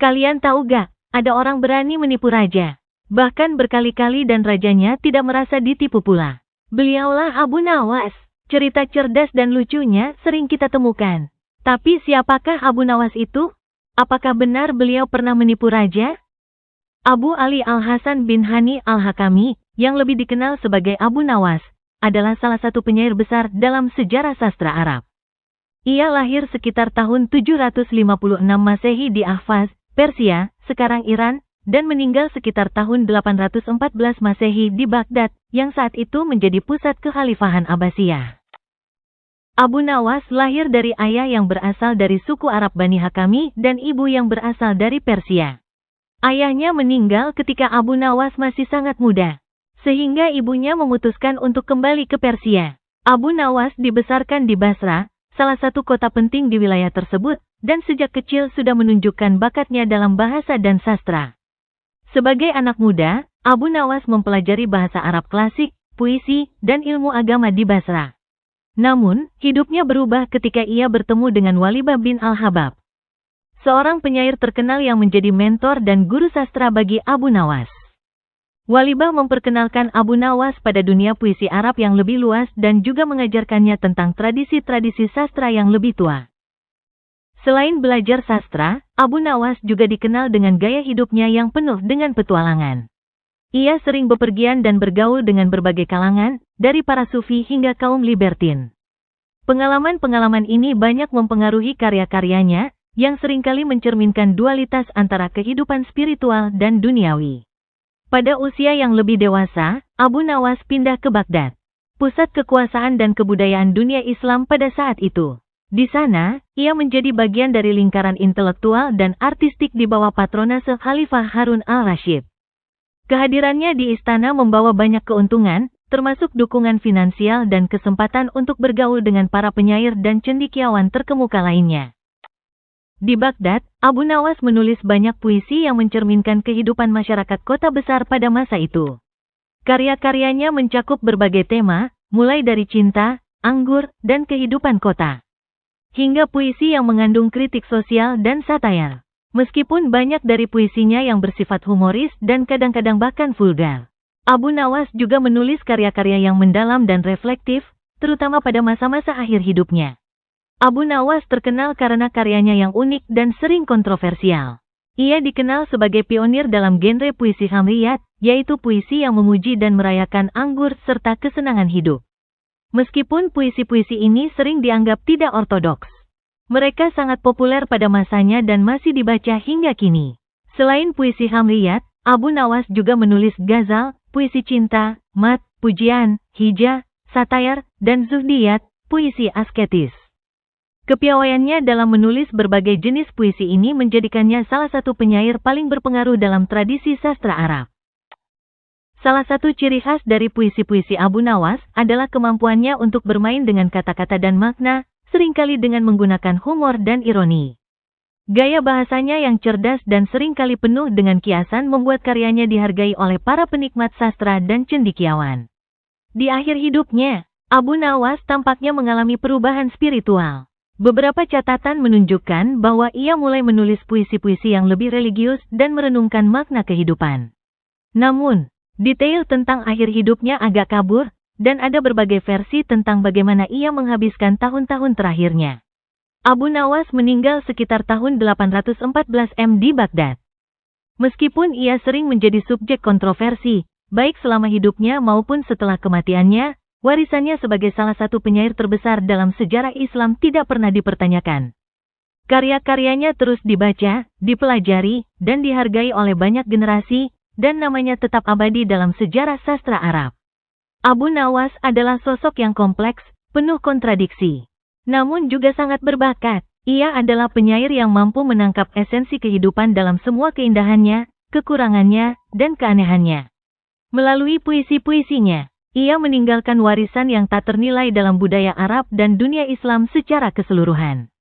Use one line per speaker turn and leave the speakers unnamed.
Kalian tahu gak, ada orang berani menipu raja. Bahkan berkali-kali dan rajanya tidak merasa ditipu pula. Beliaulah Abu Nawas. Cerita cerdas dan lucunya sering kita temukan. Tapi siapakah Abu Nawas itu? Apakah benar beliau pernah menipu raja? Abu Ali Al-Hasan bin Hani Al-Hakami, yang lebih dikenal sebagai Abu Nawas, adalah salah satu penyair besar dalam sejarah sastra Arab. Ia lahir sekitar tahun 756 Masehi di Ahvaz, Persia, sekarang Iran, dan meninggal sekitar tahun 814 Masehi di Baghdad, yang saat itu menjadi pusat kekhalifahan Abbasiyah. Abu Nawas lahir dari ayah yang berasal dari suku Arab Bani Hakami dan ibu yang berasal dari Persia. Ayahnya meninggal ketika Abu Nawas masih sangat muda, sehingga ibunya memutuskan untuk kembali ke Persia. Abu Nawas dibesarkan di Basra, salah satu kota penting di wilayah tersebut, dan sejak kecil sudah menunjukkan bakatnya dalam bahasa dan sastra. Sebagai anak muda, Abu Nawas mempelajari bahasa Arab klasik, puisi, dan ilmu agama di Basra. Namun, hidupnya berubah ketika ia bertemu dengan Walibah bin Al-Habab, seorang penyair terkenal yang menjadi mentor dan guru sastra bagi Abu Nawas. Walibah memperkenalkan Abu Nawas pada dunia puisi Arab yang lebih luas dan juga mengajarkannya tentang tradisi-tradisi sastra yang lebih tua. Selain belajar sastra, Abu Nawas juga dikenal dengan gaya hidupnya yang penuh dengan petualangan. Ia sering bepergian dan bergaul dengan berbagai kalangan, dari para sufi hingga kaum libertin. Pengalaman-pengalaman ini banyak mempengaruhi karya-karyanya, yang seringkali mencerminkan dualitas antara kehidupan spiritual dan duniawi. Pada usia yang lebih dewasa, Abu Nawas pindah ke Baghdad, pusat kekuasaan dan kebudayaan dunia Islam pada saat itu. Di sana, ia menjadi bagian dari lingkaran intelektual dan artistik di bawah patronase Khalifah Harun al-Rashid. Kehadirannya di istana membawa banyak keuntungan, termasuk dukungan finansial dan kesempatan untuk bergaul dengan para penyair dan cendekiawan terkemuka lainnya. Di Baghdad, Abu Nawas menulis banyak puisi yang mencerminkan kehidupan masyarakat kota besar pada masa itu. Karya-karyanya mencakup berbagai tema, mulai dari cinta, anggur, dan kehidupan kota, hingga puisi yang mengandung kritik sosial dan satire. Meskipun banyak dari puisinya yang bersifat humoris dan kadang-kadang bahkan vulgar, Abu Nawas juga menulis karya-karya yang mendalam dan reflektif, terutama pada masa-masa akhir hidupnya. Abu Nawas terkenal karena karyanya yang unik dan sering kontroversial. Ia dikenal sebagai pionir dalam genre puisi hamriyat, yaitu puisi yang memuji dan merayakan anggur serta kesenangan hidup. Meskipun puisi-puisi ini sering dianggap tidak ortodoks, mereka sangat populer pada masanya dan masih dibaca hingga kini. Selain puisi hamriyat, Abu Nawas juga menulis ghazal, puisi cinta, mat, pujian, hijah, satire, dan zuhdiyat, puisi asketis. Kepiawaiannya dalam menulis berbagai jenis puisi ini menjadikannya salah satu penyair paling berpengaruh dalam tradisi sastra Arab. Salah satu ciri khas dari puisi-puisi Abu Nawas adalah kemampuannya untuk bermain dengan kata-kata dan makna, seringkali dengan menggunakan humor dan ironi. Gaya bahasanya yang cerdas dan seringkali penuh dengan kiasan membuat karyanya dihargai oleh para penikmat sastra dan cendekiawan. Di akhir hidupnya, Abu Nawas tampaknya mengalami perubahan spiritual. Beberapa catatan menunjukkan bahwa ia mulai menulis puisi-puisi yang lebih religius dan merenungkan makna kehidupan. Namun, detail tentang akhir hidupnya agak kabur, dan ada berbagai versi tentang bagaimana ia menghabiskan tahun-tahun terakhirnya. Abu Nawas meninggal sekitar tahun 814 di Baghdad. Meskipun ia sering menjadi subjek kontroversi, baik selama hidupnya maupun setelah kematiannya, warisannya sebagai salah satu penyair terbesar dalam sejarah Islam tidak pernah dipertanyakan. Karya-karyanya terus dibaca, dipelajari, dan dihargai oleh banyak generasi, dan namanya tetap abadi dalam sejarah sastra Arab. Abu Nawas adalah sosok yang kompleks, penuh kontradiksi, namun juga sangat berbakat. Ia adalah penyair yang mampu menangkap esensi kehidupan dalam semua keindahannya, kekurangannya, dan keanehannya. Melalui puisi-puisinya, ia meninggalkan warisan yang tak ternilai dalam budaya Arab dan dunia Islam secara keseluruhan.